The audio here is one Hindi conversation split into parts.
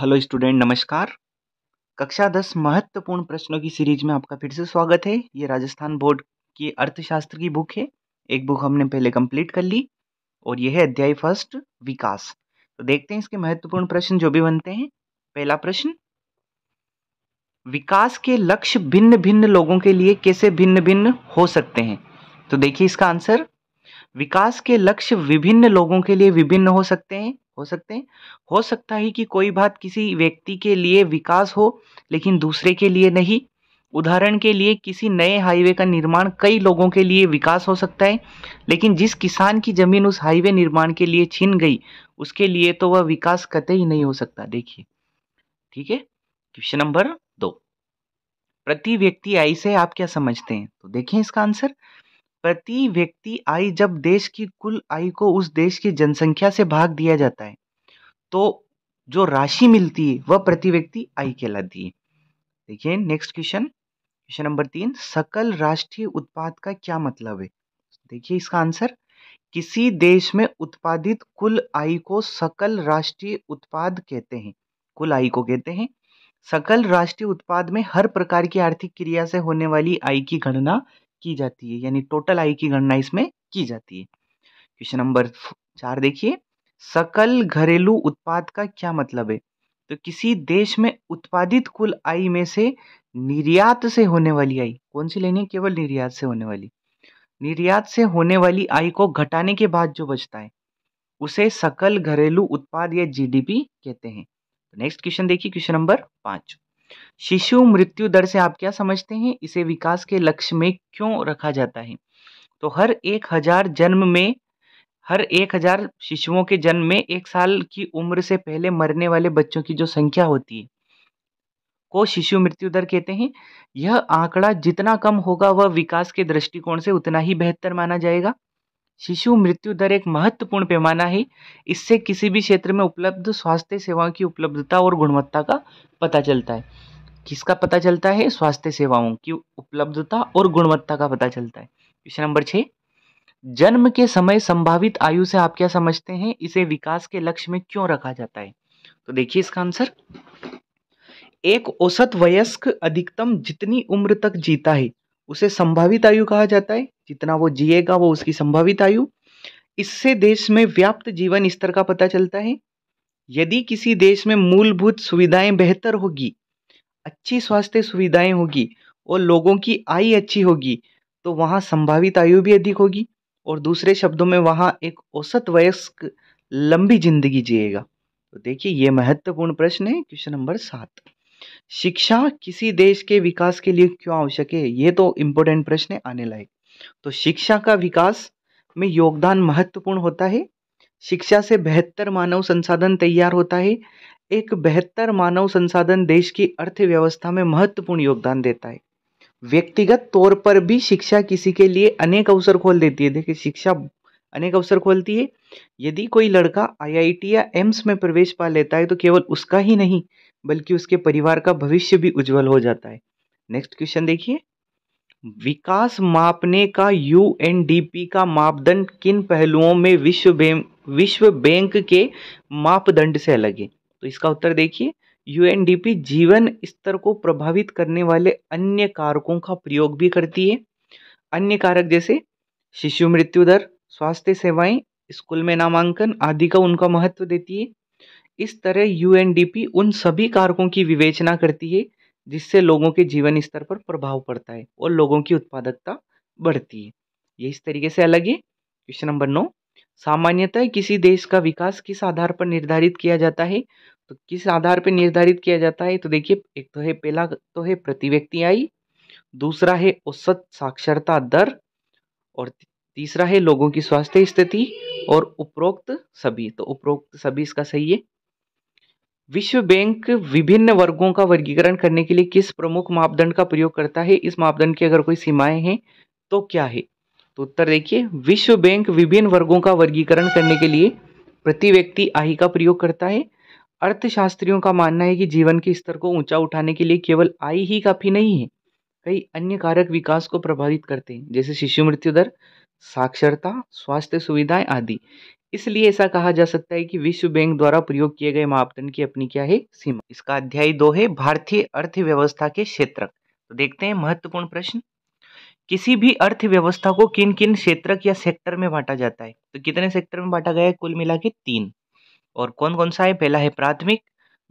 हेलो स्टूडेंट, नमस्कार। कक्षा 10 महत्वपूर्ण प्रश्नों की सीरीज में आपका फिर से स्वागत है। ये राजस्थान बोर्ड की अर्थशास्त्र की बुक है। एक बुक हमने पहले कंप्लीट कर ली और ये है अध्याय फर्स्ट, विकास। तो देखते हैं इसके महत्वपूर्ण प्रश्न जो भी बनते हैं। पहला प्रश्न, विकास के लक्ष्य भिन्न भिन्न लोगों के लिए कैसे भिन्न भिन्न हो सकते हैं? तो देखिए इसका आंसर, विकास के लक्ष्य विभिन्न लोगों के लिए विभिन्न हो सकता है कि कोई बात किसी व्यक्ति के लिए विकास हो लेकिन दूसरे के लिए नहीं। उदाहरण के लिए किसी नए हाईवे का निर्माण कई लोगों के लिए विकास हो सकता है, लेकिन जिस किसान की जमीन उस हाईवे निर्माण के लिए छिन गई उसके लिए तो वह विकास कतई नहीं हो सकता। देखिए, ठीक है। क्वेश्चन नंबर 2, प्रति व्यक्ति आय से आप क्या समझते हैं? तो देखें इसका आंसर, प्रति व्यक्ति आय जब देश की कुल आय को उस देश की जनसंख्या से भाग दिया जाता है तो जो राशि मिलती है वह प्रति व्यक्ति आय कहलाती है। देखिए नेक्स्ट क्वेश्चन, क्वेश्चन नंबर 3, सकल राष्ट्रीय उत्पाद का क्या मतलब है? देखिए इसका आंसर, किसी देश में उत्पादित कुल आय को सकल राष्ट्रीय उत्पाद कहते हैं। कुल आय को कहते हैं। सकल राष्ट्रीय उत्पाद में हर प्रकार की आर्थिक क्रिया से होने वाली आय की गणना की जाती है, यानी टोटल आय की गणना इसमें की जाती है। क्वेश्चन नंबर 4 देखिए, सकल घरेलू उत्पाद का क्या मतलब है? तो किसी देश में उत्पादित कुल आय में से निर्यात से होने वाली आय, कौन सी लेनी है? केवल निर्यात से होने वाली। निर्यात से होने वाली आय को घटाने के बाद जो बचता है उसे सकल घरेलू उत्पाद या जीडीपी कहते हैं। नेक्स्ट क्वेश्चन देखिए, क्वेश्चन नंबर 5, शिशु मृत्यु दर से आप क्या समझते हैं? इसे विकास के लक्ष्य में क्यों रखा जाता है? तो हर 1000 शिशुओं के जन्म में 1 साल की उम्र से पहले मरने वाले बच्चों की जो संख्या होती है को शिशु मृत्यु दर कहते हैं। यह आंकड़ा जितना कम होगा वह विकास के दृष्टिकोण से उतना ही बेहतर माना जाएगा। शिशु मृत्यु दर एक महत्वपूर्ण पैमाना है। इससे किसी भी क्षेत्र में उपलब्ध स्वास्थ्य सेवाओं की उपलब्धता और गुणवत्ता का पता चलता है। किसका पता चलता है? स्वास्थ्य सेवाओं की उपलब्धता और गुणवत्ता का पता चलता है। क्वेश्चन नंबर 6, जन्म के समय संभावित आयु से आप क्या समझते हैं? इसे विकास के लक्ष्य में क्यों रखा जाता है? तो देखिए इसका आंसर, एक औसत वयस्क अधिकतम जितनी उम्र तक जीता है उसे संभावित आयु कहा जाता है। जितना वो जिएगा वो उसकी संभावित आयु। इससे देश में व्याप्त जीवन स्तर का पता चलता है। यदि किसी देश में मूलभूत सुविधाएं बेहतर होगी, अच्छी स्वास्थ्य सुविधाएं होगी और लोगों की आय अच्छी होगी तो वहाँ संभावित आयु भी अधिक होगी और दूसरे शब्दों में वहाँ एक औसत वयस्क लंबी जिंदगी जिएगा। तो देखिए ये महत्वपूर्ण प्रश्न है। क्वेश्चन नंबर 7, शिक्षा किसी देश के विकास के लिए क्यों आवश्यक है? ये तो इंपॉर्टेंट प्रश्न है, आने लायक। तो शिक्षा का विकास में योगदान महत्वपूर्ण होता है। शिक्षा से बेहतर मानव संसाधन तैयार होता है। एक बेहतर मानव संसाधन देश की अर्थव्यवस्था में महत्वपूर्ण योगदान देता है। व्यक्तिगत तौर पर भी शिक्षा किसी के लिए अनेक अवसर खोल देती है। देखिए शिक्षा अनेक अवसर खोलती है। यदि कोई लड़का आईआईटी या एम्स में प्रवेश पा लेता है तो केवल उसका ही नहीं बल्कि उसके परिवार का भविष्य भी उज्जवल हो जाता है। नेक्स्ट क्वेश्चन देखिए, विकास मापने का यूएनडीपी का मापदंड किन पहलुओं में विश्व बैंक के मापदंड से अलग है? तो इसका उत्तर देखिए, यूएनडीपी जीवन स्तर को प्रभावित करने वाले अन्य कारकों का प्रयोग भी करती है। अन्य कारक जैसे शिशु मृत्यु दर, स्वास्थ्य सेवाएं, स्कूल में नामांकन आदि का उनका महत्व देती है। इस तरह यूएनडीपी उन सभी कारकों की विवेचना करती है जिससे लोगों के जीवन स्तर पर प्रभाव पड़ता है और लोगों की उत्पादकता बढ़ती है। ये इस तरीके से अलग है। क्वेश्चन नंबर 9, सामान्यतः किसी देश का विकास किस आधार पर निर्धारित किया जाता है? तो किस आधार पर निर्धारित किया जाता है? तो देखिए, एक तो है, पहला तो है प्रति व्यक्ति आय, दूसरा है औसत साक्षरता दर और तीसरा है लोगों की स्वास्थ्य स्थिति और उपरोक्त सभी। तो उपरोक्त सभी इसका सही है। विश्व बैंक विभिन्न वर्गों का वर्गीकरण करने के लिए किस प्रमुख मापदंड का प्रयोग करता है? इस मापदंड की अगर कोई सीमाएं हैं तो क्या है? तो उत्तर देखिए, विश्व बैंक विभिन्न वर्गों का वर्गीकरण करने के लिए प्रति व्यक्ति आय का प्रयोग करता है। अर्थशास्त्रियों का मानना है कि जीवन के स्तर को ऊंचा उठाने के लिए केवल आय ही काफी नहीं है, कई अन्य कारक विकास को प्रभावित करते हैं जैसे शिशु मृत्यु दर, साक्षरता, स्वास्थ्य सुविधाएं आदि। इसलिए ऐसा कहा जा सकता है कि विश्व बैंक द्वारा प्रयोग किए गए मापदंड की अपनी क्या है, सीमा। इसका अध्याय 2 है भारतीय अर्थव्यवस्था के क्षेत्रक। तो देखते हैं महत्वपूर्ण प्रश्न। किसी भी अर्थव्यवस्था को किन किन क्षेत्रक या सेक्टर में बांटा जाता है? तो कितने सेक्टर में बांटा गया है? कुल मिला के 3। और कौन कौन सा है? पहला है प्राथमिक,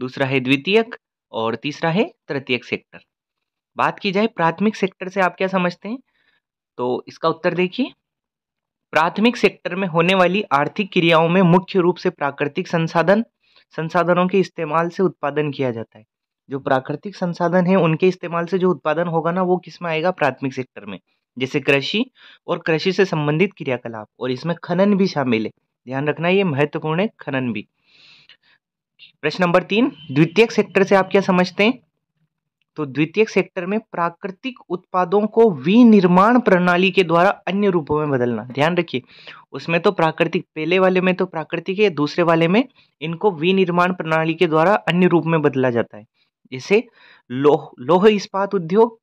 दूसरा है द्वितीयक और तीसरा है तृतीयक सेक्टर। बात की जाए प्राथमिक सेक्टर से आप क्या समझते हैं? तो इसका उत्तर देखिए, प्राथमिक सेक्टर में होने वाली आर्थिक क्रियाओं में मुख्य रूप से प्राकृतिक संसाधनों के इस्तेमाल से उत्पादन किया जाता है। जो प्राकृतिक संसाधन है उनके इस्तेमाल से जो उत्पादन होगा ना, वो किस में आएगा? प्राथमिक सेक्टर में। जैसे कृषि और कृषि से संबंधित क्रियाकलाप, और इसमें खनन भी शामिल है। ध्यान रखना, ये महत्वपूर्ण है, खनन भी। प्रश्न नंबर 3, द्वितीयक सेक्टर से आप क्या समझते हैं? तो द्वितीयक सेक्टर में प्राकृतिक उत्पादों को विनिर्माण प्रणाली के द्वारा अन्य रूपों में बदलना। ध्यान रखिए, उसमें तो प्राकृतिक, पहले वाले में तो प्राकृतिक है, दूसरे वाले में इनको विनिर्माण प्रणाली के द्वारा अन्य रूप में बदला जाता है। जैसे लौह इस्पात उद्योग,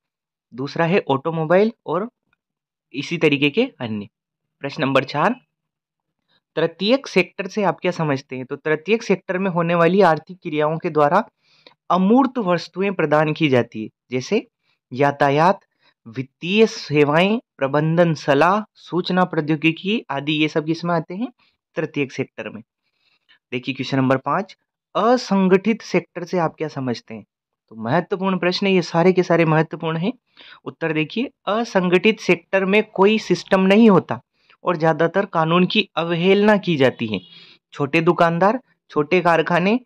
दूसरा है ऑटोमोबाइल, और इसी तरीके के अन्य। प्रश्न नंबर 4, तृतीयक सेक्टर से आप क्या समझते हैं? तो तृतीयक सेक्टर में होने वाली आर्थिक क्रियाओं के द्वारा अमूर्त वस्तुएं प्रदान की जाती है। जैसे यातायात, वित्तीय सेवाएं, प्रबंधन सलाह, सूचना प्रौद्योगिकी आदि, ये सब किसमें आते हैं? तृतीयक सेक्टर में। देखिए क्वेश्चन नंबर 5, असंगठित सेक्टर से आप क्या समझते हैं? तो महत्वपूर्ण प्रश्न है, ये सारे के सारे महत्वपूर्ण हैं। उत्तर देखिए, असंगठित सेक्टर में कोई सिस्टम नहीं होता और ज्यादातर कानून की अवहेलना की जाती है। छोटे दुकानदार, छोटे कारखाने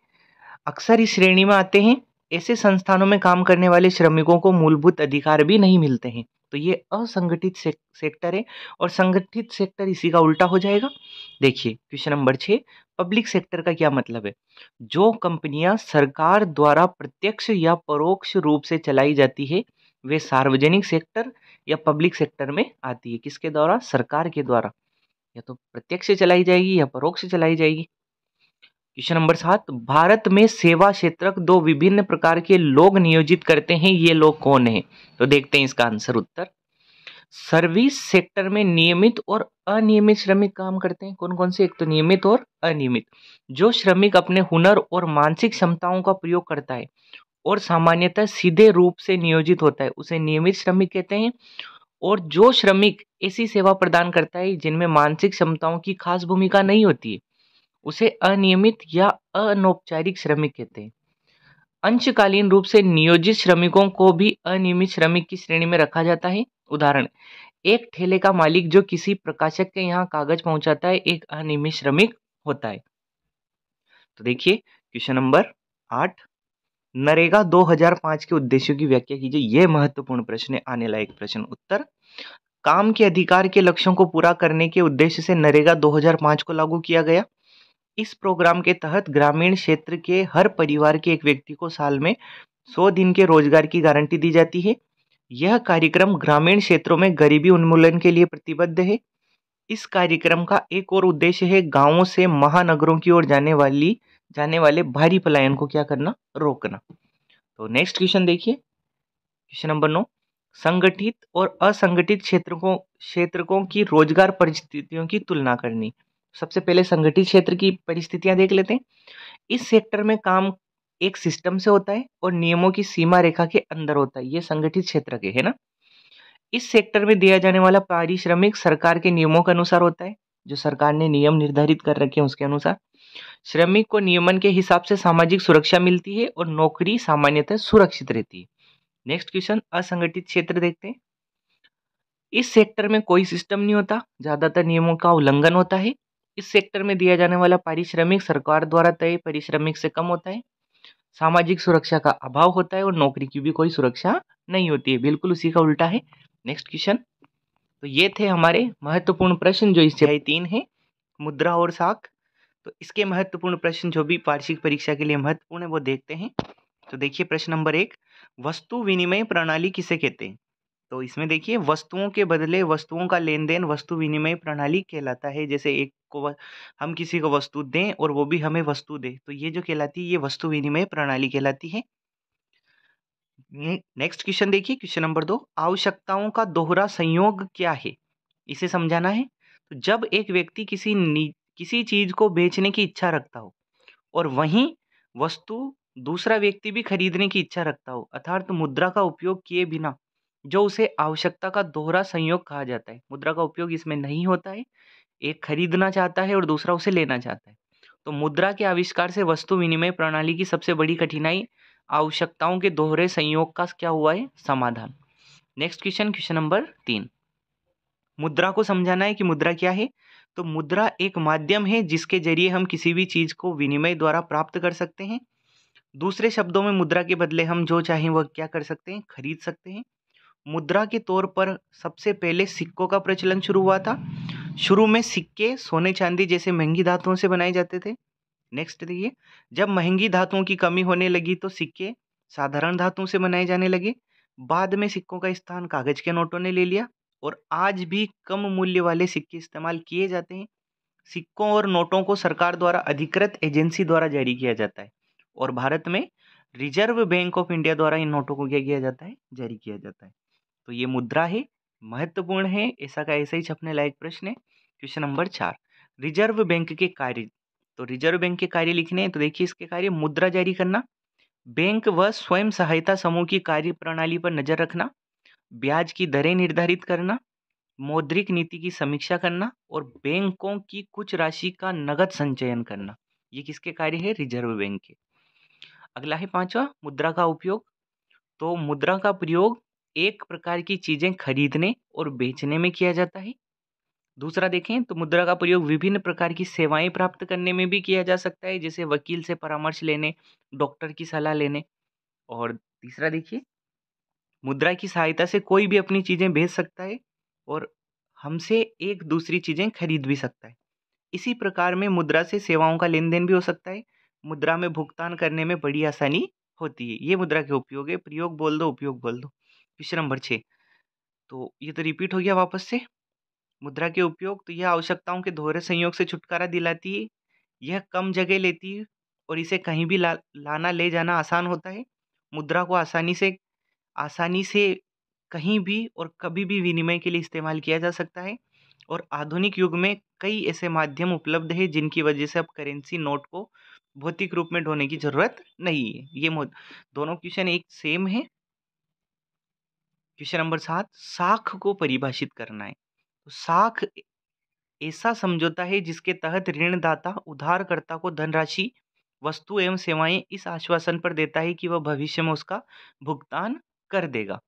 अक्सर इस श्रेणी में आते हैं। ऐसे संस्थानों में काम करने वाले श्रमिकों को मूलभूत अधिकार भी नहीं मिलते हैं। तो ये असंगठित सेक्टर है, और संगठित सेक्टर इसी का उल्टा हो जाएगा। देखिए क्वेश्चन नंबर 6, पब्लिक सेक्टर का क्या मतलब है? जो कंपनियां सरकार द्वारा प्रत्यक्ष या परोक्ष रूप से चलाई जाती है, वे सार्वजनिक सेक्टर या पब्लिक सेक्टर में आती है। किसके द्वारा? सरकार के द्वारा। या तो प्रत्यक्ष से चलाई जाएगी या परोक्ष से चलाई जाएगी। क्वेश्चन नंबर 7, भारत में सेवा क्षेत्रक दो विभिन्न प्रकार के लोग नियोजित करते हैं, ये लोग कौन हैं? तो देखते हैं इसका आंसर उत्तर। सर्विस सेक्टर में नियमित और अनियमित श्रमिक काम करते हैं। कौन कौन से? एक तो नियमित और अनियमित। जो श्रमिक अपने हुनर और मानसिक क्षमताओं का प्रयोग करता है और सामान्यतः सीधे रूप से नियोजित होता है, उसे नियमित श्रमिक कहते हैं। और जो श्रमिक ऐसी सेवा प्रदान करता है जिनमें मानसिक क्षमताओं की खास भूमिका नहीं होती है, उसे अनियमित या अनौपचारिक श्रमिक कहते हैं। अंशकालीन रूप से नियोजित श्रमिकों को भी अनियमित श्रमिक की श्रेणी में रखा जाता है। उदाहरण, एक ठेले का मालिक जो किसी प्रकाशक के यहाँ कागज पहुंचाता है, एक अनियमित श्रमिक होता है। तो देखिए क्वेश्चन नंबर 8, नरेगा 2005 के उद्देश्यों की व्याख्या कीजिए। यह महत्वपूर्ण प्रश्न है, आने लायक प्रश्न। उत्तर, काम के अधिकार के लक्ष्यों को पूरा करने के उद्देश्य से नरेगा 2005 को लागू किया गया। इस प्रोग्राम के तहत ग्रामीण क्षेत्र के हर परिवार के एक व्यक्ति को साल में 100 दिन के रोजगार की गारंटी दी जाती है। यह कार्यक्रम ग्रामीण क्षेत्रों में गरीबी उन्मूलन के लिए प्रतिबद्ध है। इस कार्यक्रम का एक और उद्देश्य है गांवों से महानगरों की ओर जाने वाले भारी पलायन को क्या करना? रोकना। तो नेक्स्ट क्वेश्चन देखिए, क्वेश्चन नंबर 9, संगठित और असंगठित क्षेत्रकों की रोजगार परिस्थितियों की तुलना करनी। सबसे पहले संगठित क्षेत्र की परिस्थितियां देख लेते हैं। इस सेक्टर में काम एक सिस्टम से होता है और नियमों की सीमा रेखा के अंदर होता है। ये संगठित क्षेत्र के है ना। इस सेक्टर में दिया जाने वाला पारिश्रमिक सरकार के नियमों के अनुसार होता है, जो सरकार ने नियम निर्धारित कर रखे हैं उसके अनुसार। श्रमिक को नियमन के हिसाब से सामाजिक सुरक्षा मिलती है और नौकरी सामान्यतः सुरक्षित रहती है। नेक्स्ट क्वेश्चन, असंगठित क्षेत्र देखते हैं। इस सेक्टर में कोई सिस्टम नहीं होता, ज्यादातर नियमों का उल्लंघन होता है। इस सेक्टर में दिया जाने वाला पारिश्रमिक सरकार द्वारा तय पारिश्रमिक से कम होता है। सामाजिक सुरक्षा का अभाव होता है और नौकरी की भी कोई सुरक्षा नहीं होती है, बिल्कुल उसी का उल्टा है। नेक्स्ट क्वेश्चन, तो ये थे हमारे महत्वपूर्ण प्रश्न जो इस अध्याय 3 है, मुद्रा और साख। तो इसके महत्वपूर्ण प्रश्न जो भी वार्षिक परीक्षा के लिए महत्वपूर्ण है वो देखते हैं। तो देखिए प्रश्न नंबर 1, वस्तु विनिमय प्रणाली किसे कहते हैं? तो इसमें देखिए, वस्तुओं के बदले वस्तुओं का लेन देन वस्तु विनिमय प्रणाली कहलाता है। जैसे एक को हम किसी को वस्तु दें और वो भी हमें वस्तु दे, तो ये जो कहलाती है ये वस्तु विनिमय प्रणाली कहलाती है। नेक्स्ट क्वेश्चन देखिए, क्वेश्चन नंबर 2, आवश्यकताओं का दोहरा संयोग क्या है? इसे समझाना है। तो जब एक व्यक्ति किसी चीज़ को बेचने की इच्छा रखता हो और वहीं वस्तु दूसरा व्यक्ति भी खरीदने की इच्छा रखता हो, अर्थात मुद्रा का उपयोग किए बिना, जो उसे आवश्यकता का दोहरा संयोग कहा जाता है। मुद्रा का उपयोग इसमें नहीं होता है, एक खरीदना चाहता है और दूसरा उसे लेना चाहता है। तो मुद्रा के आविष्कार से वस्तु विनिमय प्रणाली की सबसे बड़ी कठिनाई आवश्यकताओं के दोहरे संयोग का क्या हुआ है? समाधान। Next question, question number 3। मुद्रा को समझाना है कि मुद्रा क्या है। तो मुद्रा एक माध्यम है जिसके जरिए हम किसी भी चीज़ को विनिमय द्वारा प्राप्त कर सकते हैं। दूसरे शब्दों में मुद्रा के बदले हम जो चाहें वह क्या कर सकते हैं? खरीद सकते हैं। मुद्रा के तौर पर सबसे पहले सिक्कों का प्रचलन शुरू हुआ था। शुरू में सिक्के सोने चांदी जैसे महंगी धातुओं से बनाए जाते थे। नेक्स्ट देखिए, जब महंगी धातुओं की कमी होने लगी तो सिक्के साधारण धातुओं से बनाए जाने लगे। बाद में सिक्कों का स्थान कागज के नोटों ने ले लिया और आज भी कम मूल्य वाले सिक्के इस्तेमाल किए जाते हैं। सिक्कों और नोटों को सरकार द्वारा अधिकृत एजेंसी द्वारा जारी किया जाता है और भारत में रिजर्व बैंक ऑफ इंडिया द्वारा इन नोटों को क्या किया जाता है? जारी किया जाता है। तो ये मुद्रा है, महत्वपूर्ण है, ऐसा का ऐसा ही छपने लायक प्रश्न है। क्वेश्चन नंबर 4, रिजर्व बैंक के कार्य। तो रिजर्व बैंक के कार्य लिखने हैं, तो देखिए इसके कार्य: मुद्रा जारी करना, बैंक व स्वयं सहायता समूह की कार्य प्रणाली पर नजर रखना, ब्याज की दरें निर्धारित करना, मौद्रिक नीति की समीक्षा करना और बैंकों की कुछ राशि का नगद संचयन करना। ये किसके कार्य है? रिजर्व बैंक के। अगला है 5वां, मुद्रा का उपयोग। तो मुद्रा का प्रयोग एक प्रकार की चीजें खरीदने और बेचने में किया जाता है। दूसरा देखें तो मुद्रा का प्रयोग विभिन्न प्रकार की सेवाएं प्राप्त करने में भी किया जा सकता है, जैसे वकील से परामर्श लेने, डॉक्टर की सलाह लेने। और तीसरा देखिए, मुद्रा की सहायता से कोई भी अपनी चीजें बेच सकता है और हमसे एक दूसरी चीजें खरीद भी सकता है। इसी प्रकार में मुद्रा से सेवाओं का लेन देन भी हो सकता है। मुद्रा में भुगतान करने में बड़ी आसानी होती है। ये मुद्रा के उपयोग है। प्रयोग बोल दो, उपयोग बोल दो। क्वेश्चन नंबर 6, तो ये तो रिपीट हो गया वापस से। मुद्रा के उपयोग, तो यह आवश्यकताओं के दोहरे संयोग से छुटकारा दिलाती है। यह कम जगह लेती है और इसे कहीं भी लाना ले जाना आसान होता है। मुद्रा को आसानी से कहीं भी और कभी भी विनिमय के लिए इस्तेमाल किया जा सकता है और आधुनिक युग में कई ऐसे माध्यम उपलब्ध हैं जिनकी वजह से अब करेंसी नोट को भौतिक रूप में ढोने की जरूरत नहीं है। ये दोनों क्वेश्चन एक सेम है। क्वेश्चन नंबर 7, साख को परिभाषित करना है। तो साख ऐसा समझौता है जिसके तहत ऋणदाता उधारकर्ता को धनराशि, वस्तु एवं सेवाएं इस आश्वासन पर देता है कि वह भविष्य में उसका भुगतान कर देगा।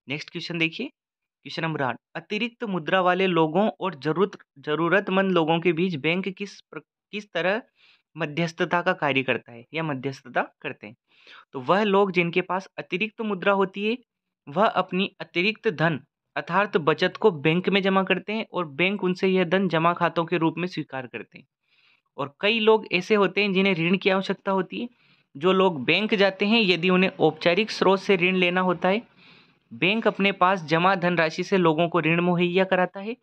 नेक्स्ट क्वेश्चन देखिए, क्वेश्चन नंबर 8, अतिरिक्त मुद्रा वाले लोगों और जरूरतमंद लोगों के बीच बैंक किस तरह मध्यस्थता का कार्य करता है या मध्यस्थता करते हैं। तो वह लोग जिनके पास अतिरिक्त मुद्रा होती है वह अपनी अतिरिक्त धन अर्थात बचत को बैंक में जमा करते हैं और बैंक उनसे यह धन जमा खातों के रूप में स्वीकार करते हैं। और कई लोग ऐसे होते हैं जिन्हें ऋण की आवश्यकता होती है। जो लोग बैंक जाते हैं यदि उन्हें औपचारिक स्रोत से ऋण लेना होता है, बैंक अपने पास जमा धनराशि से लोगों को ऋण मुहैया कराता है।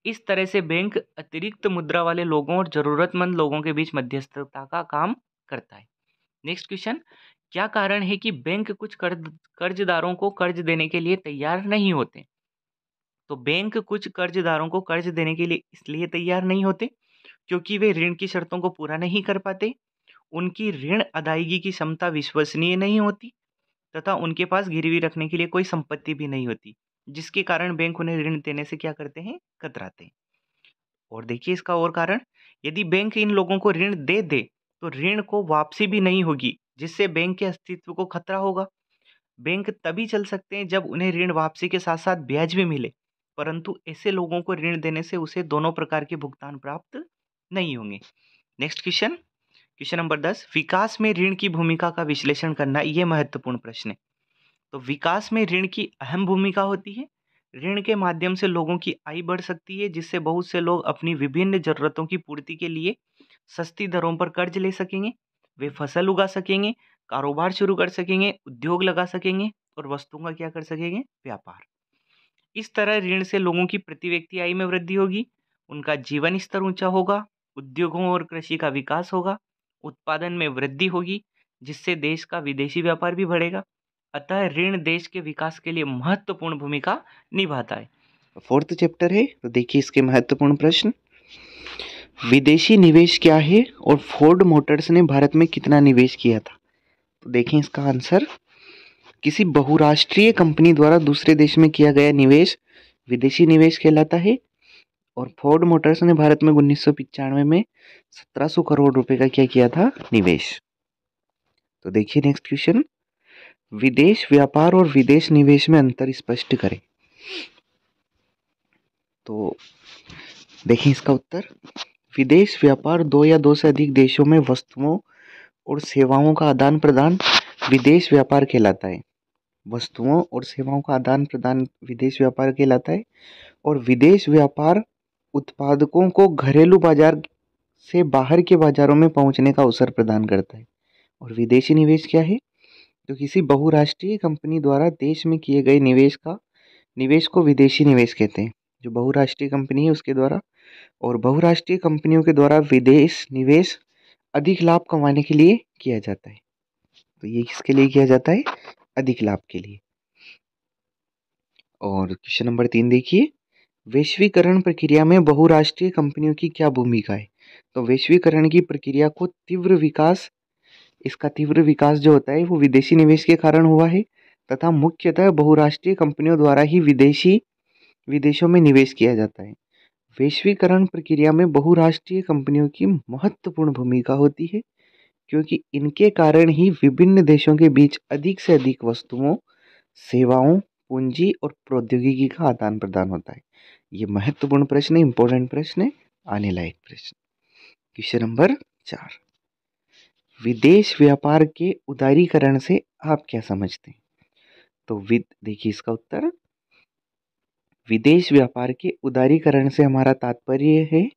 इस तरह से बैंक अतिरिक्त मुद्रा वाले लोगों और जरूरतमंद लोगों के बीच मध्यस्थता का काम करता है। नेक्स्ट क्वेश्चन, क्या कारण है कि बैंक कुछ कर्जदारों को कर्ज देने के लिए तैयार नहीं होते? तो बैंक कुछ कर्जदारों को कर्ज देने के लिए इसलिए तैयार नहीं होते क्योंकि वे ऋण की शर्तों को पूरा नहीं कर पाते, उनकी ऋण अदायगी की क्षमता विश्वसनीय नहीं होती तथा उनके पास गिरवी रखने के लिए कोई संपत्ति भी नहीं होती, जिसके कारण बैंक उन्हें ऋण देने से क्या करते हैं? कतराते हैं। और देखिए इसका और कारण, यदि बैंक इन लोगों को ऋण दे दे तो ऋण को वापसी भी नहीं होगी, जिससे बैंक के अस्तित्व को खतरा होगा। बैंक तभी चल सकते हैं जब उन्हें ऋण वापसी के साथ साथ ब्याज भी मिले, परंतु ऐसे लोगों को ऋण देने से उसे दोनों प्रकार के भुगतान प्राप्त नहीं होंगे। नेक्स्ट क्वेश्चन, क्वेश्चन नंबर 10, विकास में ऋण की भूमिका का विश्लेषण करना। यह महत्वपूर्ण प्रश्न है। तो विकास में ऋण की अहम भूमिका होती है। ऋण के माध्यम से लोगों की आय बढ़ सकती है, जिससे बहुत से लोग अपनी विभिन्न जरूरतों की पूर्ति के लिए सस्ती दरों पर कर्ज ले सकेंगे। वे फसल उगा सकेंगे, कारोबार शुरू कर सकेंगे, उद्योग लगा सकेंगे और वस्तुओं का क्या कर सकेंगे? व्यापार। इस तरह ऋण से लोगों की प्रति व्यक्ति आय में वृद्धि होगी, उनका जीवन स्तर ऊंचा होगा, उद्योगों और कृषि का विकास होगा, उत्पादन में वृद्धि होगी, जिससे देश का विदेशी व्यापार भी बढ़ेगा। अतः ऋण देश के विकास के लिए महत्वपूर्ण भूमिका निभाता है। फोर्थ चैप्टर है, तो देखिए इसके महत्वपूर्ण प्रश्न। विदेशी निवेश क्या है और फोर्ड मोटर्स ने भारत में कितना निवेश किया था? तो देखें इसका आंसर, किसी बहुराष्ट्रीय कंपनी द्वारा दूसरे देश में किया गया निवेश विदेशी निवेश कहलाता है। और फोर्ड मोटर्स ने भारत में 1995 में 1700 करोड़ रुपए का क्या किया था? निवेश। तो देखिए नेक्स्ट क्वेश्चन, विदेश व्यापार और विदेश निवेश में अंतर स्पष्ट करें। तो देखिए इसका उत्तर, विदेश व्यापार दो या दो से अधिक देशों में वस्तुओं और सेवाओं का आदान प्रदान विदेश व्यापार कहलाता है। वस्तुओं और सेवाओं का आदान प्रदान विदेश व्यापार कहलाता है। और विदेश व्यापार उत्पादकों को घरेलू बाजार से बाहर के बाजारों में पहुंचने का अवसर प्रदान करता है। और विदेशी निवेश क्या है? तो किसी बहुराष्ट्रीय कंपनी द्वारा देश में किए गए निवेश को विदेशी निवेश कहते हैं, जो बहुराष्ट्रीय कंपनी है उसके द्वारा। और बहुराष्ट्रीय कंपनियों के द्वारा विदेश निवेश अधिक लाभ कमाने के लिए किया जाता है। तो ये किसके लिए किया जाता है? अधिक लाभ के लिए। और क्वेश्चन नंबर 3 देखिए, वैश्वीकरण प्रक्रिया में बहुराष्ट्रीय कंपनियों की क्या भूमिका है? तो वैश्वीकरण की प्रक्रिया को इसका तीव्र विकास जो होता है वो विदेशी निवेश के कारण हुआ है, तथा मुख्यतः बहुराष्ट्रीय कंपनियों द्वारा ही विदेशों में निवेश किया जाता है। वैश्वीकरण प्रक्रिया में बहुराष्ट्रीय कंपनियों की महत्वपूर्ण भूमिका होती है, क्योंकि इनके कारण ही विभिन्न देशों के बीच अधिक से अधिक वस्तुओं, सेवाओं, पूंजी और प्रौद्योगिकी का आदान प्रदान होता है। ये महत्वपूर्ण प्रश्न है, इंपॉर्टेंट प्रश्न है, आने लायक प्रश्न। क्वेश्चन नंबर 4, विदेश व्यापार के उदारीकरण से आप क्या समझते हैं? तो देखिए इसका उत्तर, विदेश व्यापार के उदारीकरण से हमारा तात्पर्य है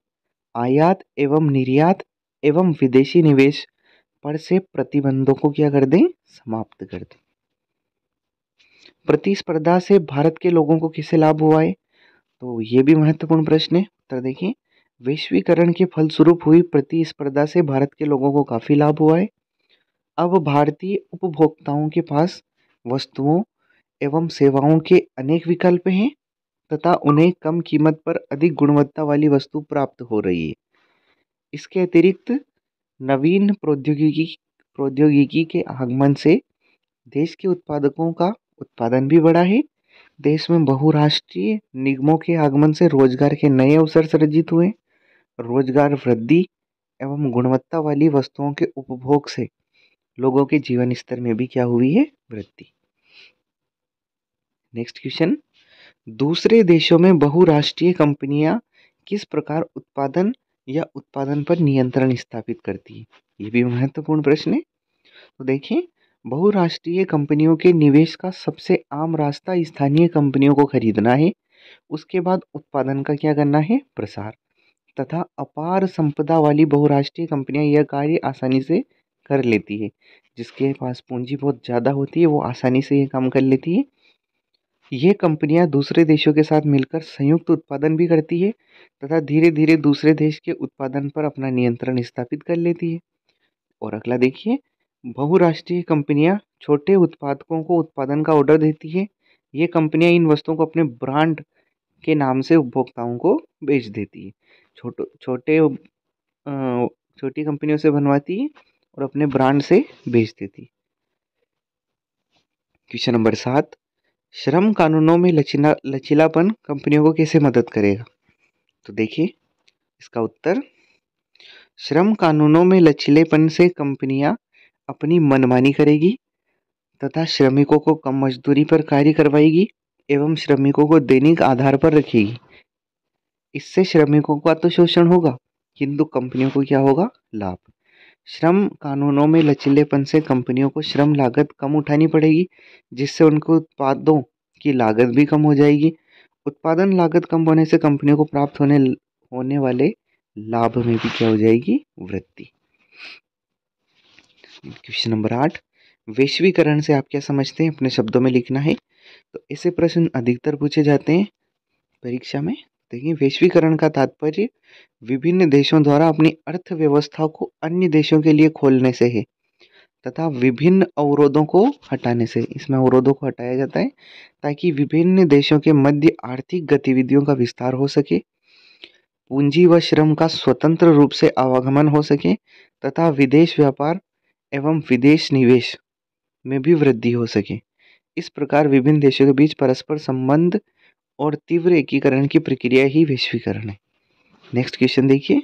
आयात एवं निर्यात एवं विदेशी निवेश पर से प्रतिबंधों को क्या कर दें? समाप्त कर दें। प्रतिस्पर्धा से भारत के लोगों को किससे लाभ हुआ है? तो ये भी महत्वपूर्ण प्रश्न है। उत्तर देखिए, वैश्वीकरण के फलस्वरूप हुई प्रतिस्पर्धा से भारत के लोगों को काफी लाभ हुआ है। अब भारतीय उपभोक्ताओं के पास वस्तुओं एवं सेवाओं के अनेक विकल्प हैं, तथा उन्हें कम कीमत पर अधिक गुणवत्ता वाली वस्तु प्राप्त हो रही है। इसके अतिरिक्त नवीन प्रौद्योगिकी के आगमन से देश के उत्पादकों का उत्पादन भी बढ़ा है। देश में बहुराष्ट्रीय निगमों के आगमन से रोजगार के नए अवसर सृजित हुए। रोजगार वृद्धि एवं गुणवत्ता वाली वस्तुओं के उपभोग से लोगों के जीवन स्तर में भी क्या हुई है? वृद्धि। नेक्स्ट क्वेश्चन, दूसरे देशों में बहुराष्ट्रीय कंपनियां किस प्रकार उत्पादन पर नियंत्रण स्थापित करती है? ये भी महत्वपूर्ण प्रश्न है। तो देखें, बहुराष्ट्रीय कंपनियों के निवेश का सबसे आम रास्ता स्थानीय कंपनियों को खरीदना है। उसके बाद उत्पादन का क्या करना है? प्रसार। तथा अपार संपदा वाली बहुराष्ट्रीय कंपनियां यह कार्य आसानी से कर लेती है। जिसके पास पूंजी बहुत ज़्यादा होती है वो आसानी से ये काम कर लेती है। ये कंपनियां दूसरे देशों के साथ मिलकर संयुक्त उत्पादन भी करती है, तथा धीरे धीरे दूसरे देश के उत्पादन पर अपना नियंत्रण स्थापित कर लेती है। और अगला देखिए, बहुराष्ट्रीय कंपनियां छोटे उत्पादकों को उत्पादन का ऑर्डर देती है। ये कंपनियां इन वस्तुओं को अपने ब्रांड के नाम से उपभोक्ताओं को बेच देती है। छोटी कंपनियों से बनवाती है और अपने ब्रांड से बेच देती है। क्वेश्चन नंबर 7, श्रम कानूनों में लचीलापन कंपनियों को कैसे मदद करेगा? तो देखिए इसका उत्तर, श्रम कानूनों में लचीलेपन से कंपनियां अपनी मनमानी करेगी, तथा श्रमिकों को कम मजदूरी पर कार्य करवाएगी एवं श्रमिकों को दैनिक आधार पर रखेगी। इससे श्रमिकों का तो शोषण होगा, किंतु कंपनियों को क्या होगा? लाभ। श्रम कानूनों में लचीलेपन से कंपनियों को श्रम लागत कम उठानी पड़ेगी, जिससे उनको उत्पादों की लागत भी कम हो जाएगी। उत्पादन लागत कम होने से कंपनियों को प्राप्त होने वाले लाभ में भी क्या हो जाएगी? वृद्धि। क्वेश्चन नंबर 8, वैश्वीकरण से आप क्या समझते हैं? अपने शब्दों में लिखना है। तो ऐसे प्रश्न अधिकतर पूछे जाते हैं परीक्षा में। देखिए, वैश्वीकरण का तात्पर्य विभिन्न देशों द्वारा अपनी अर्थव्यवस्था को अन्य देशों के लिए खोलने से है, तथा विभिन्न अवरोधों को हटाने से। इसमें अवरोधों को हटाया जाता है ताकि विभिन्न देशों के मध्य आर्थिक गतिविधियों का विस्तार हो सके। पूंजी व श्रम का स्वतंत्र रूप से आवागमन हो सके तथा विदेश व्यापार एवं विदेश निवेश में भी वृद्धि हो सके। इस प्रकार विभिन्न देशों के बीच परस्पर संबंध और तीव्र एकीकरण की प्रक्रिया ही वैश्वीकरण है। नेक्स्ट क्वेश्चन देखिए,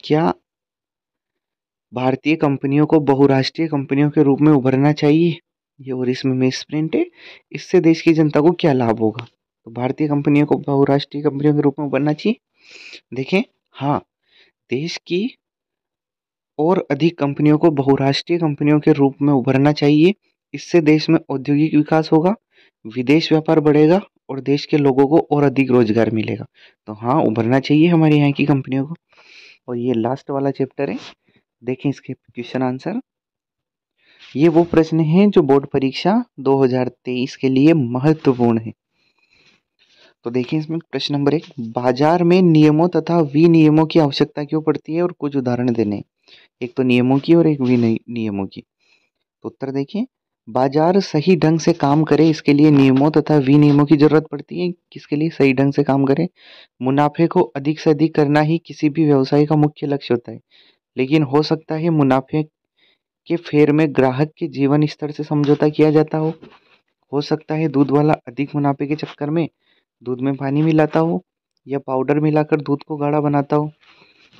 क्या भारतीय कंपनियों को बहुराष्ट्रीय कंपनियों के रूप में उभरना चाहिए? ये और इसमें मिस प्रिंट है। इससे देश की जनता को क्या लाभ होगा? तो भारतीय कंपनियों को बहुराष्ट्रीय कंपनियों के रूप में उभरना चाहिए। देखें, हाँ, देश की और अधिक कंपनियों को बहुराष्ट्रीय कंपनियों के रूप में उभरना चाहिए। इससे देश में औद्योगिक विकास होगा, विदेश व्यापार बढ़ेगा और देश के लोगों को और अधिक रोजगार मिलेगा। तो हाँ, उभरना चाहिए हमारे यहाँ की कंपनियों को। और ये लास्ट वाला चैप्टर है, देखें इसके क्वेश्चन आंसर। ये वो प्रश्न हैं जो बोर्ड परीक्षा 2023 के लिए महत्वपूर्ण है। तो देखिए इसमें प्रश्न नंबर 1, बाजार में नियमों तथा विनियमों की आवश्यकता क्यों पड़ती है और कुछ उदाहरण देने हैं। एक तो नियमों की और एक विनियमों की। तो उत्तर देखिए, बाजार सही ढंग से काम करे इसके लिए नियमों तथा विनियमों की जरूरत पड़ती है। किसके लिए? सही ढंग से काम करे। मुनाफे को अधिक से अधिक करना ही किसी भी व्यवसाय का मुख्य लक्ष्य होता है, लेकिन हो सकता है मुनाफे के फेर में ग्राहक के जीवन स्तर से समझौता किया जाता हो सकता है दूध वाला अधिक मुनाफे के चक्कर में दूध में पानी मिलाता हो या पाउडर मिलाकर दूध को गाढ़ा बनाता हो।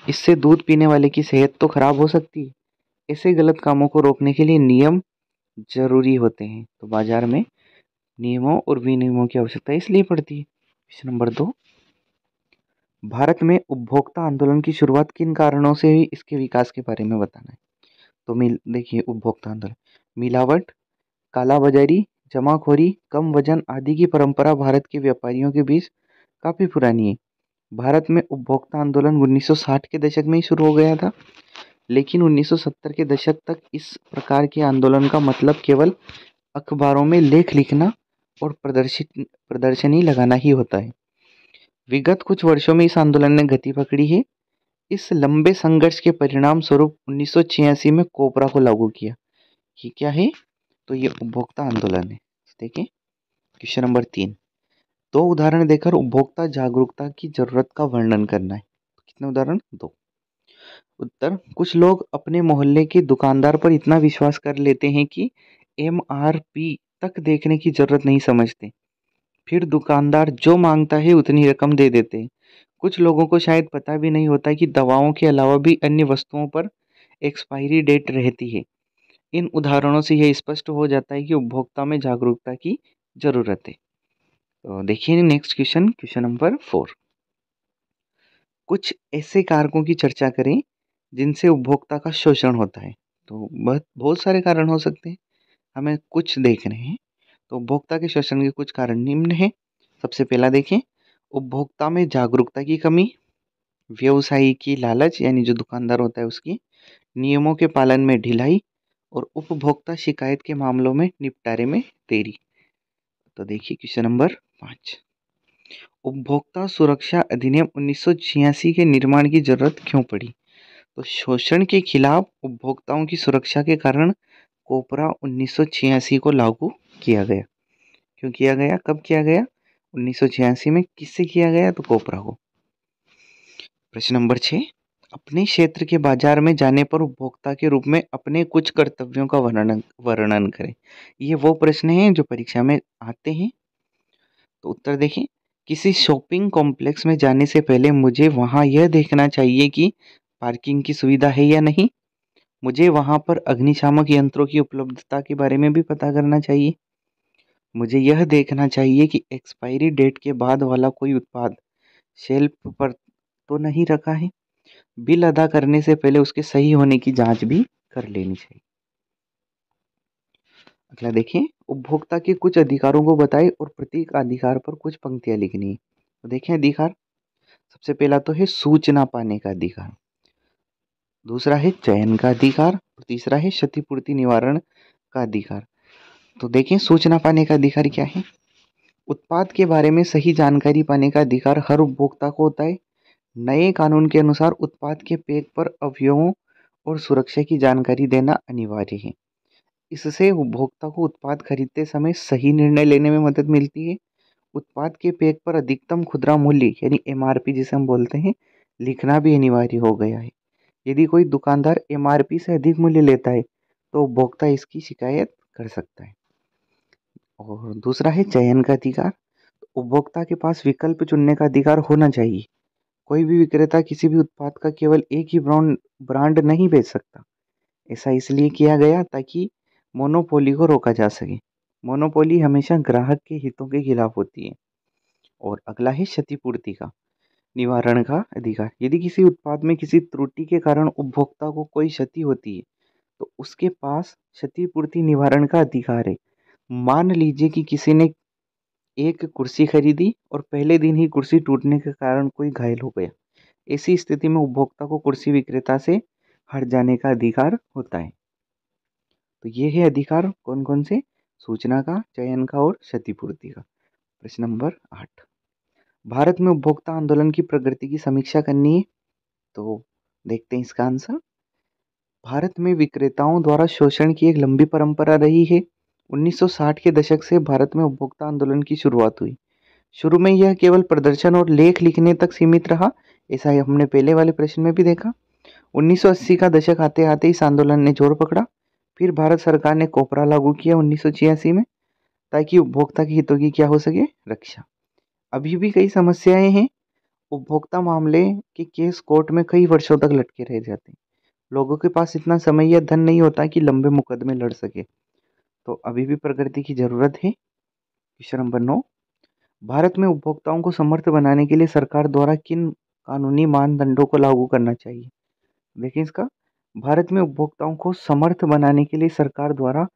इससे दूध पीने वाले की सेहत तो खराब हो सकती है। ऐसे गलत कामों को रोकने के लिए नियम जरूरी होते हैं। तो बाजार में नियमों और विनियमों की आवश्यकता इसलिए पड़ती है। क्वेश्चन नंबर 2, भारत में उपभोक्ता आंदोलन की शुरुआत किन कारणों से हुई, इसके विकास के बारे में बताना है। तो देखिए, उपभोक्ता आंदोलन, मिलावट, कालाबाजारी, जमाखोरी, कम वजन आदि की परंपरा भारत के व्यापारियों के बीच काफी पुरानी है। भारत में उपभोक्ता आंदोलन 1960 के दशक में ही शुरू हो गया था, लेकिन 1970 के दशक तक इस प्रकार के आंदोलन का मतलब केवल अखबारों में लेख लिखना और प्रदर्शनी लगाना ही होता है। विगत कुछ वर्षों में इस आंदोलन ने गति पकड़ी है। इस लंबे संघर्ष के परिणाम स्वरूप 1986 में कोपरा को लागू किया। ये क्या है? तो ये उपभोक्ता आंदोलन है। देखिए क्वेश्चन नंबर 3, 2 उदाहरण देकर उपभोक्ता जागरूकता की जरूरत का वर्णन करना है। कितने उदाहरण? 2। उत्तर, कुछ लोग अपने मोहल्ले के दुकानदार पर इतना विश्वास कर लेते हैं कि एमआरपी तक देखने की जरूरत नहीं समझते। फिर दुकानदार जो मांगता है उतनी रकम दे देते हैं। कुछ लोगों को शायद पता भी नहीं होता कि दवाओं के अलावा भी अन्य वस्तुओं पर एक्सपायरी डेट रहती है। इन उदाहरणों से यह स्पष्ट हो जाता है कि उपभोक्ता में जागरूकता की जरूरत है। तो देखिए नेक्स्ट क्वेश्चन, क्वेश्चन नंबर 4, कुछ ऐसे कारकों की चर्चा करें जिनसे उपभोक्ता का शोषण होता है। तो बहुत बहुत सारे कारण हो सकते हैं, हमें कुछ देखने हैं। तो उपभोक्ता के शोषण के कुछ कारण निम्न हैं। सबसे पहला देखें, उपभोक्ता में जागरूकता की कमी, व्यवसायी की लालच यानी जो दुकानदार होता है उसकी, नियमों के पालन में ढिलाई और उपभोक्ता शिकायत के मामलों में निपटारे में देरी। तो देखिए क्वेश्चन नंबर 5, उपभोक्ता सुरक्षा अधिनियम 1986 के निर्माण की जरूरत क्यों पड़ी? तो शोषण के खिलाफ उपभोक्ताओं की सुरक्षा के कारण कोपरा 1986 को लागू किया गया। क्यों किया गया? कब किया गया? 1986 में। किससे किया गया? तो कोपरा को। प्रश्न नंबर 6, अपने क्षेत्र के बाजार में जाने पर उपभोक्ता के रूप में अपने कुछ कर्तव्यों का वर्णन करें। ये वो प्रश्न हैं जो परीक्षा में आते हैं। तो उत्तर देखें, किसी शॉपिंग कॉम्प्लेक्स में जाने से पहले मुझे वहां यह देखना चाहिए कि पार्किंग की सुविधा है या नहीं। मुझे वहां पर अग्निशामक यंत्रों की उपलब्धता के बारे में भी पता करना चाहिए। मुझे यह देखना चाहिए कि एक्सपायरी डेट के बाद वाला कोई उत्पाद शेल्फ पर तो नहीं रखा है। बिल अदा करने से पहले उसके सही होने की जांच भी कर लेनी चाहिए। अगला देखिए, उपभोक्ता के कुछ अधिकारों को बताएं और प्रत्येक अधिकार पर कुछ पंक्तियां लिखनी है। तो देखें अधिकार, सबसे पहला तो है सूचना पाने का अधिकार, दूसरा है चयन का अधिकार और तीसरा है क्षतिपूर्ति निवारण का अधिकार। तो देखें सूचना पाने का अधिकार क्या है? उत्पाद के बारे में सही जानकारी पाने का अधिकार हर उपभोक्ता को होता है। नए कानून के अनुसार उत्पाद के पैक पर अवयवों और सुरक्षा की जानकारी देना अनिवार्य है। इससे उपभोक्ता को उत्पाद खरीदते समय सही निर्णय लेने में मदद मिलती है। उत्पाद के पैक पर अधिकतम खुदरा मूल्य यानी एमआरपी जिसे हम बोलते हैं लिखना भी अनिवार्य हो गया है। यदि कोई दुकानदार एमआरपी से अधिक मूल्य लेता है तो उपभोक्ता इसकी शिकायत कर सकता है। और दूसरा है चयन का अधिकार। उपभोक्ता के पास विकल्प चुनने का अधिकार होना चाहिए। कोई भी विक्रेता किसी भी उत्पाद का केवल एक ही ब्रांड नहीं बेच सकता। ऐसा इसलिए किया गया ताकि मोनोपोली को रोका जा सके। मोनोपोली हमेशा ग्राहक के हितों के खिलाफ होती है। और अगला है क्षतिपूर्ति का निवारण का अधिकार। यदि किसी उत्पाद में किसी त्रुटि के कारण उपभोक्ता को कोई क्षति होती है तो उसके पास क्षतिपूर्ति निवारण का अधिकार है। मान लीजिए कि किसी ने एक कुर्सी खरीदी और पहले दिन ही कुर्सी टूटने के कारण कोई घायल हो गया। ऐसी स्थिति में उपभोक्ता को कुर्सी विक्रेता से हट जाने का अधिकार होता है। तो ये है अधिकार कौन कौन से? सूचना का, चयन का और क्षतिपूर्ति का। प्रश्न नंबर 8, भारत में उपभोक्ता आंदोलन की प्रगति की समीक्षा करनी है। तो देखते हैं इसका आंसर। भारत में विक्रेताओं द्वारा शोषण की एक लंबी परंपरा रही है। 1960 के दशक से भारत में उपभोक्ता आंदोलन की शुरुआत हुई। शुरू में यह केवल प्रदर्शन और लेख लिखने तक सीमित रहा। ऐसा ही हमने पहले वाले प्रश्न में भी देखा। 1980 का दशक आते आते इस आंदोलन ने जोर पकड़ा। फिर भारत सरकार ने कोपरा लागू किया 1986 में, ताकि उपभोक्ता के हितों की क्या हो सके? रक्षा। अभी भी कई समस्याएं हैं। उपभोक्ता मामले के केस कोर्ट में कई वर्षों तक लटके रह जाते हैं। लोगों के पास इतना समय या धन नहीं होता कि लंबे मुकदमे लड़ सके। तो अभी भी प्रगति की जरूरत है। क्वेश्चन नंबर 9, भारत में उपभोक्ताओं को समर्थ बनाने के लिए सरकार द्वारा किन कानूनी मानदंडों को लागू करना चाहिए? देखिए इसका, भारत में उपभोक्ताओं को समर्थ बनाने के लिए सरकार द्वारा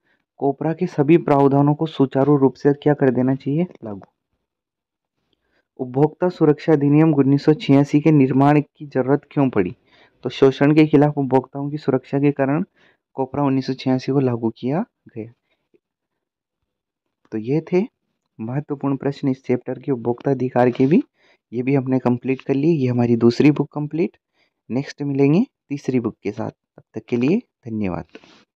कोपरा के सभी प्रावधानों को सुचारू रूप से क्या कर देना चाहिए? लागू। उपभोक्ता सुरक्षा अधिनियम 1986 के निर्माण की जरूरत क्यों पड़ी? तो शोषण के खिलाफ उपभोक्ताओं की सुरक्षा के कारण कोपरा 1986 को लागू किया गया। तो ये थे महत्वपूर्ण प्रश्न इस चैप्टर के उपभोक्ता अधिकार के भी। ये भी हमने कंप्लीट कर लिए। ये हमारी दूसरी बुक कंप्लीट। नेक्स्ट मिलेंगे तीसरी बुक के साथ। तब तक के लिए धन्यवाद।